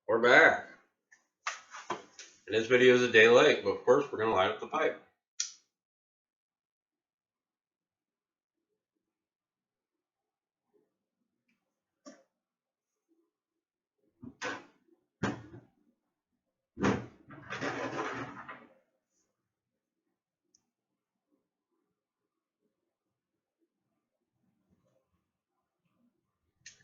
We're back. And this video is a day late, but first we're going to light up the pipe.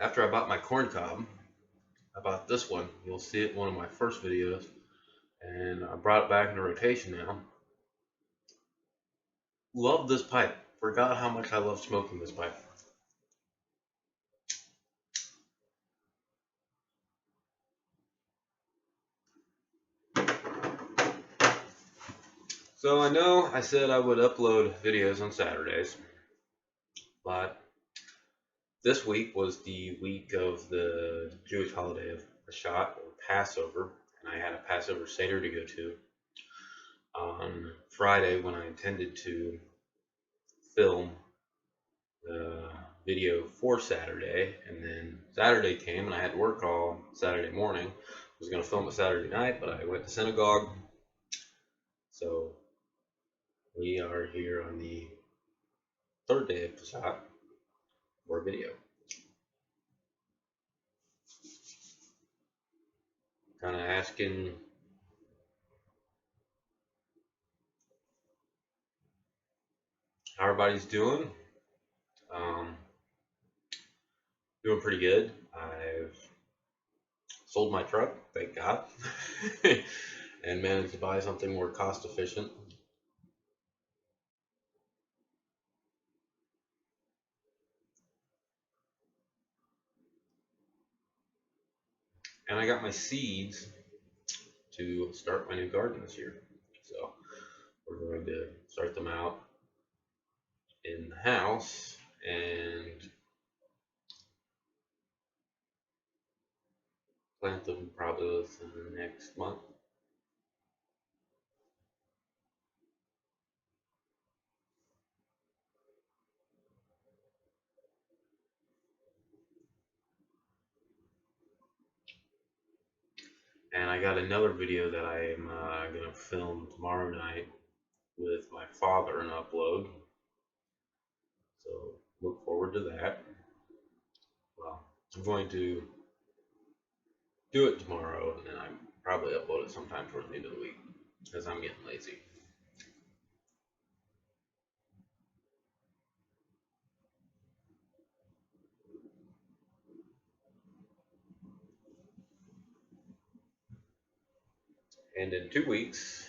After I bought my corn cob, I bought this one. You'll see it in one of my first videos. And I brought it back into rotation now. Love this pipe. Forgot how much I love smoking this pipe. So I know I said I would upload videos on Saturdays, but this week was the week of the Jewish holiday of Peshat, or Passover, and I had a Passover Seder to go to on Friday when I intended to film the video for Saturday, and then Saturday came and I had to work all Saturday morning. I was going to film it Saturday night, but I went to synagogue, so we are here on the third day of Pesach for a video. Kind of asking how everybody's doing. Doing pretty good. I've sold my truck, thank God, and managed to buy something more cost efficient. And I got my seeds to start my new garden this year. So we're going to start them out in the house and plant them probably within the next month. And I got another video that I am going to film tomorrow night with my father and upload. So look forward to that. Well, I'm going to do it tomorrow, and then I probably upload it sometime towards the end of the week because I'm getting lazy. And in 2 weeks,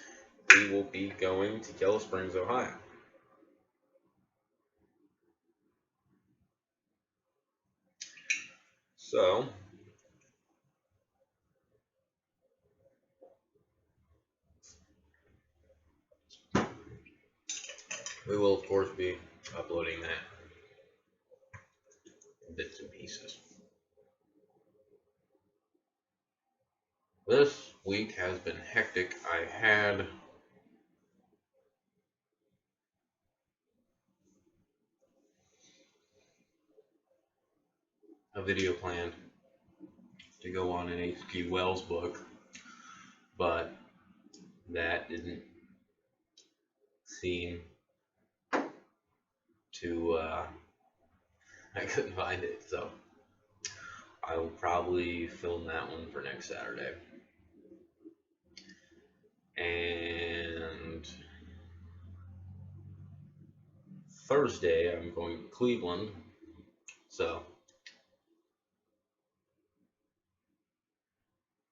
we will be going to Yellow Springs, Ohio. So, we will, of course, be uploading that in bits and pieces. This week has been hectic. I had a video planned to go on an H.G. Wells book, but that didn't seem to, I couldn't find it, so I will probably film that one for next Saturday. And Thursday, I'm going to Cleveland, so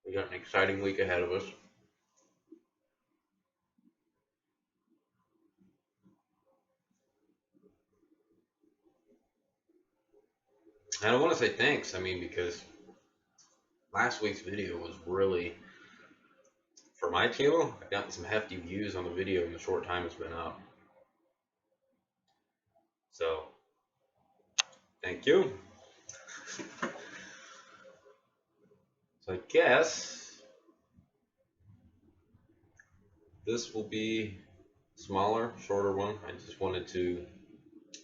we got an exciting week ahead of us. And I want to say thanks, because last week's video was really, for my channel, I've gotten some hefty views on the video in the short time it's been up. So, thank you. So I guess this will be a smaller, shorter one. I just wanted to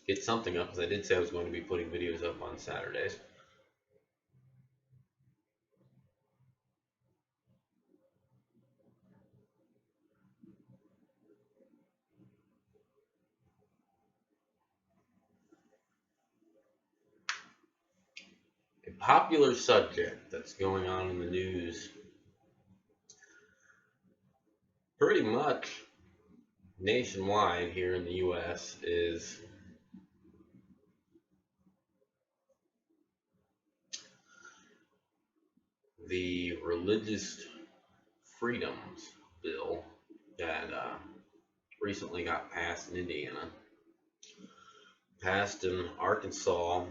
get something up because I did say I was going to be putting videos up on Saturdays. popular subject that's going on in the news pretty much nationwide here in the U.S. is the Religious Freedoms Bill that recently got passed in Indiana, passed in Arkansas.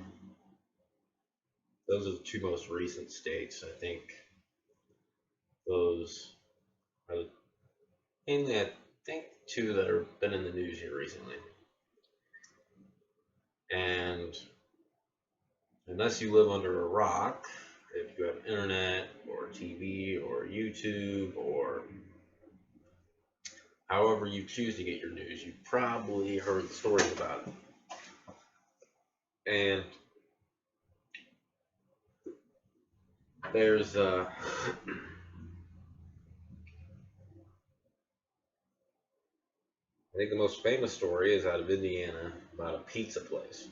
Those are the two most recent states. I think those are mainly, I think, two that have been in the news here recently. And unless you live under a rock, if you have internet or TV or YouTube or however you choose to get your news, you probably heard the stories about it. And there's I think the most famous story is out of Indiana about a pizza place.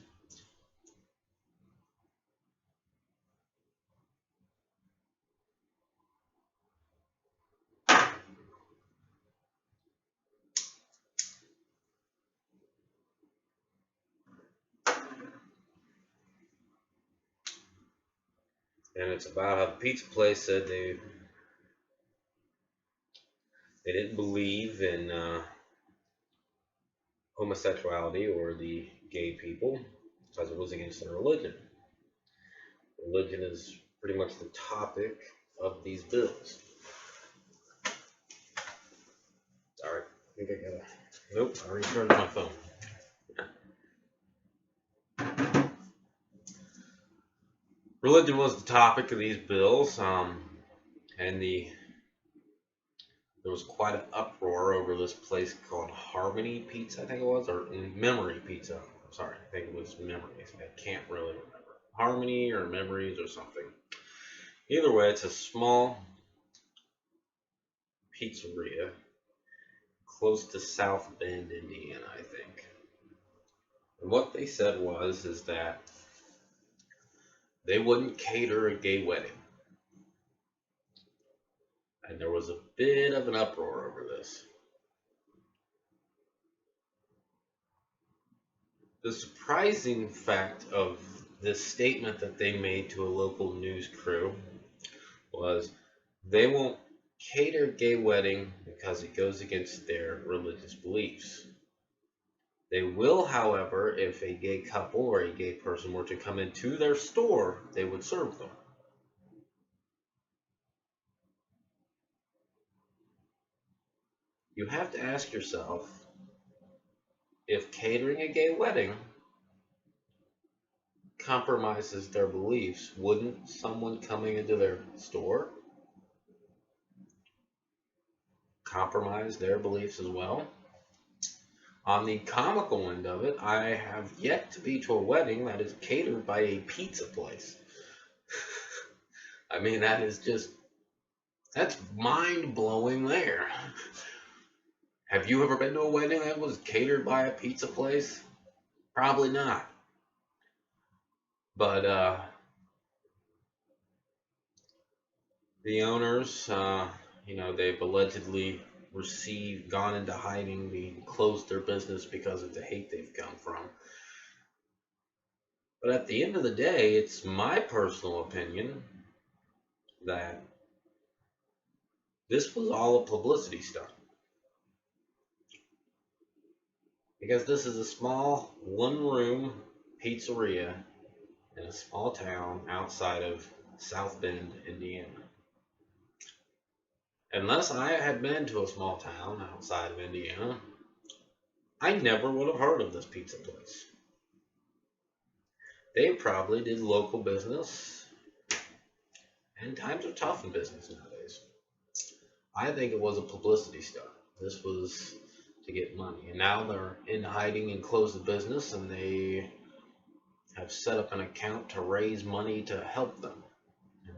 And it's about how the pizza place said they didn't believe in homosexuality or the gay people because it was against their religion. Religion is pretty much the topic of these bills. Sorry, I think I gotta. Nope, I restarted my phone. Religion was the topic of these bills, and there was quite an uproar over this place called Harmony Pizza, I think it was, or Memory Pizza. Sorry, I think it was Memories. I can't really remember. Harmony or Memories or something. Either way, it's a small pizzeria close to South Bend, Indiana, I think. And what they said is that they wouldn't cater a gay wedding. And there was a bit of an uproar over this. The surprising fact of this statement that they made to a local news crew was they won't cater a gay wedding because it goes against their religious beliefs. They will, however, if a gay couple or a gay person were to come into their store, they would serve them. You have to ask yourself, if catering a gay wedding compromises their beliefs, wouldn't someone coming into their store compromise their beliefs as well? On the comical end of it, I have yet to be to a wedding that is catered by a pizza place. I mean, that's mind blowing there. Have you ever been to a wedding that was catered by a pizza place? Probably not. But the owners, they've allegedly gone into hiding, closed their business because of the hate they've come from. But at the end of the day, it's my personal opinion that this was all a publicity stunt. Because this is a small one-room pizzeria in a small town outside of South Bend, Indiana. Unless I had been to a small town outside of Indiana, I never would have heard of this pizza place. They probably did local business, and times are tough in business nowadays. I think it was a publicity stunt. This was to get money, and now they're in hiding and closed the business, and they have set up an account to raise money to help them.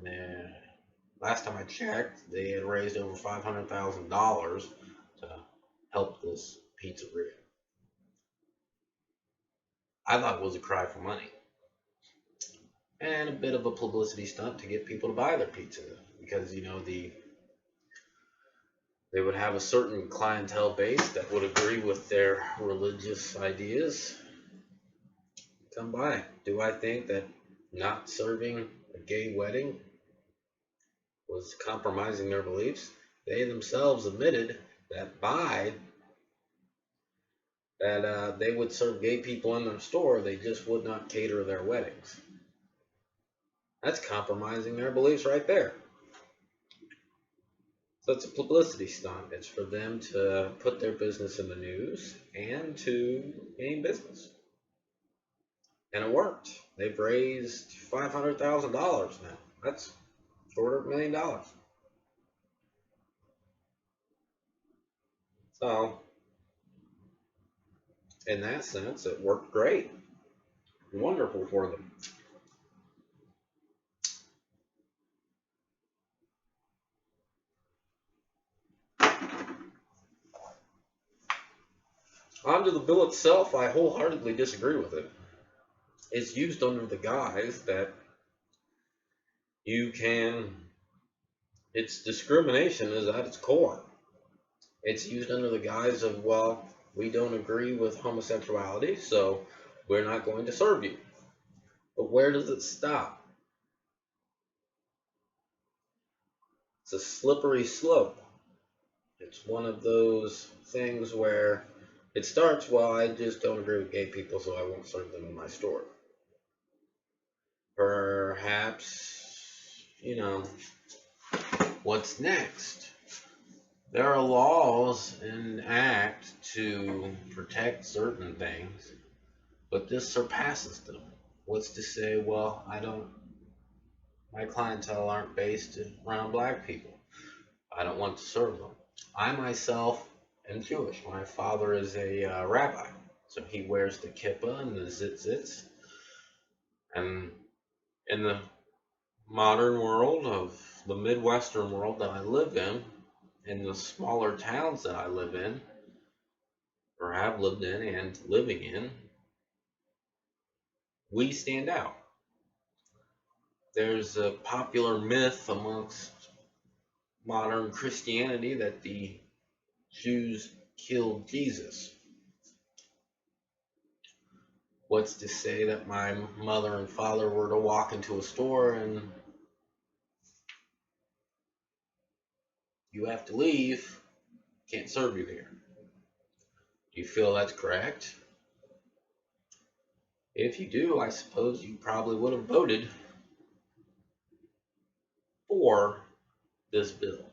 And last time I checked, they had raised over $500,000 to help this pizzeria. I thought it was a cry for money. and a bit of a publicity stunt to get people to buy their pizza, because they would have a certain clientele base that would agree with their religious ideas. Come by. Do I think that not serving a gay wedding was compromising their beliefs? They themselves admitted that they would serve gay people in their store, they just would not cater their weddings. That's compromising their beliefs right there. So it's a publicity stunt. It's for them to put their business in the news and to gain business. And it worked. They've raised $500,000 now. That's $250,000. So, in that sense, it worked great. Wonderful for them. On to the bill itself, I wholeheartedly disagree with it. It's used under the guise that you can, its discrimination is at its core. It's used under the guise of, well, we don't agree with homosexuality, so we're not going to serve you. But where does it stop? It's a slippery slope. It's one of those things where it starts, well, I just don't agree with gay people, so I won't serve them in my store. Perhaps, what's next? There are laws enacted to protect certain things, but this surpasses them. What's to say, well, my clientele aren't based around black people. I don't want to serve them. I myself am Jewish. My father is a rabbi, so he wears the kippah and the tzitzits. And in the modern world of the Midwestern world that I live in the smaller towns that I live in, or have lived in and living in, we stand out. There's a popular myth amongst modern Christianity that the Jews killed Jesus. What's to say that my mother and father were to walk into a store and you have to leave, can't serve you here? Do you feel that's correct? If you do, I suppose you probably would have voted for this bill.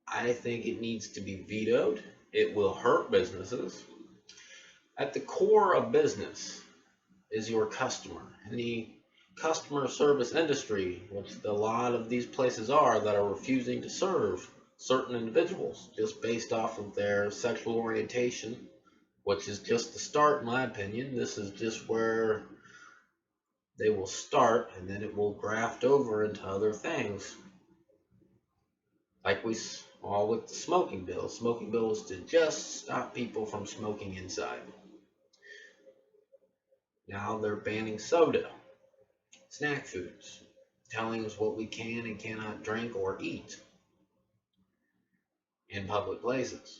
I think it needs to be vetoed. It will hurt businesses. At the core of business is your customer. And the customer service industry, which a lot of these places are that are refusing to serve certain individuals just based off of their sexual orientation, which is just the start, in my opinion. This is just where they will start, and then it will graft over into other things. Like we saw with the smoking bill. Smoking bill was to just stop people from smoking inside. Now they're banning soda, snack foods, telling us what we can and cannot drink or eat in public places.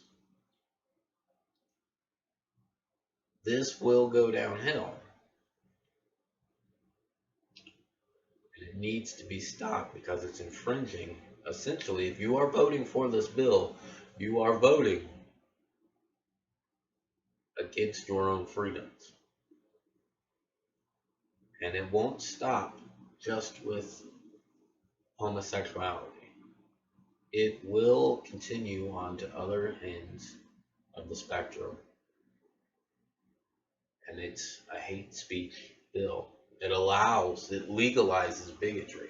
This will go downhill. And it needs to be stopped because it's infringing. Essentially, if you are voting for this bill, you are voting against your own freedoms. And it won't stop just with homosexuality. It will continue on to other ends of the spectrum. And it's a hate speech bill. It legalizes bigotry.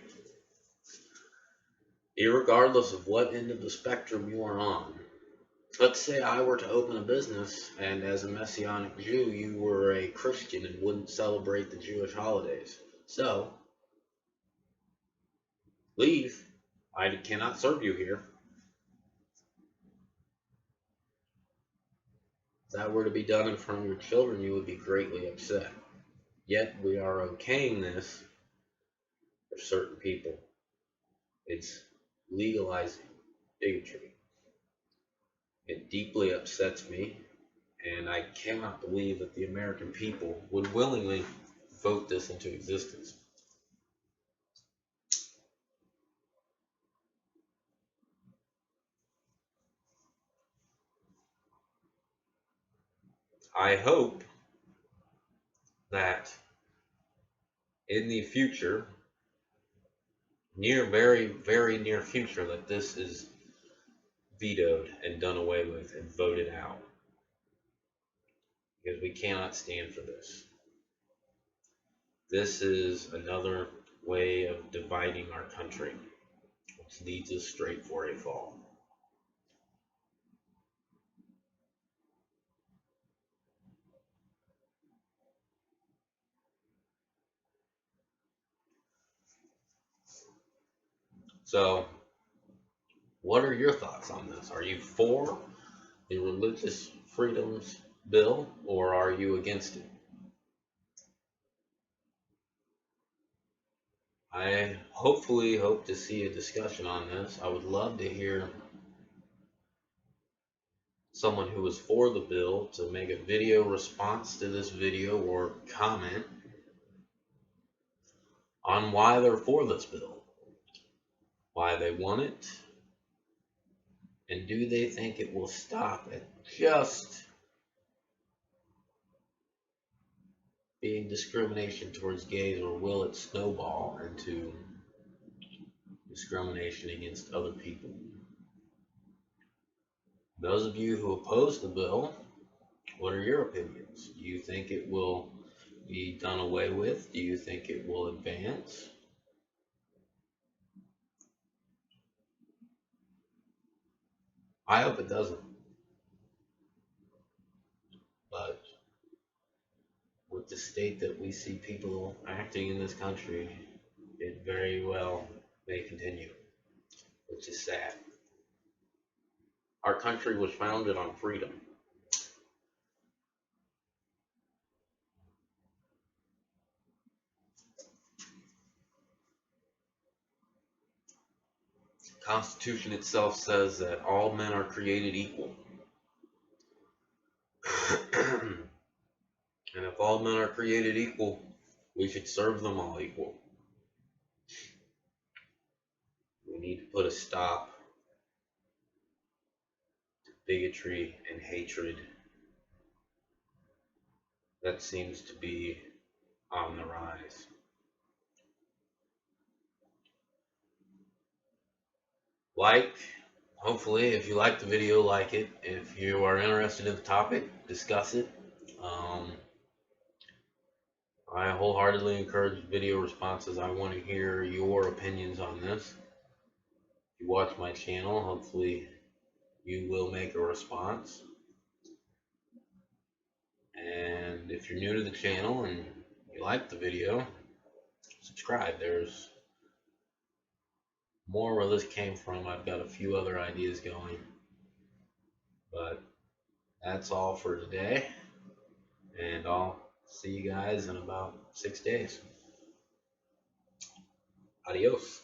Irregardless of what end of the spectrum you are on. Let's say I were to open a business, and as a Messianic Jew, you were a Christian and wouldn't celebrate the Jewish holidays. So, leave. I cannot serve you here. If that were to be done in front of your children, you would be greatly upset. Yet we are okaying this for certain people. It's legalizing bigotry. It deeply upsets me, and I cannot believe that the American people would willingly vote this into existence. I hope that in the future, very, very near future, that this is vetoed and done away with and voted out, because we cannot stand for this. This is another way of dividing our country, which leads us straight for a fall. So, what are your thoughts on this? Are you for the religious freedoms bill, or are you against it? I hopefully hope to see a discussion on this. I would love to hear someone who is for the bill to make a video response to this video or comment on why they're for this bill, why they want it, and do they think it will stop at just being discrimination towards gays, or will it snowball into discrimination against other people? Those of you who oppose the bill, what are your opinions? Do you think it will be done away with? Do you think it will advance? I hope it doesn't. But with the state that we see people acting in this country, it very well may continue, which is sad. Our country was founded on freedom. The Constitution itself says that all men are created equal. And if all men are created equal, we should serve them all equal. We need to put a stop to bigotry and hatred that seems to be on the rise. Hopefully, if you like the video, like it. If you are interested in the topic, discuss it. I wholeheartedly encourage video responses. I want to hear your opinions on this. If you watch my channel, hopefully you will make a response. And if you're new to the channel and you like the video, subscribe. There's more where this came from. I've got a few other ideas going. But that's all for today. And I'll see you guys in about 6 days. Adios.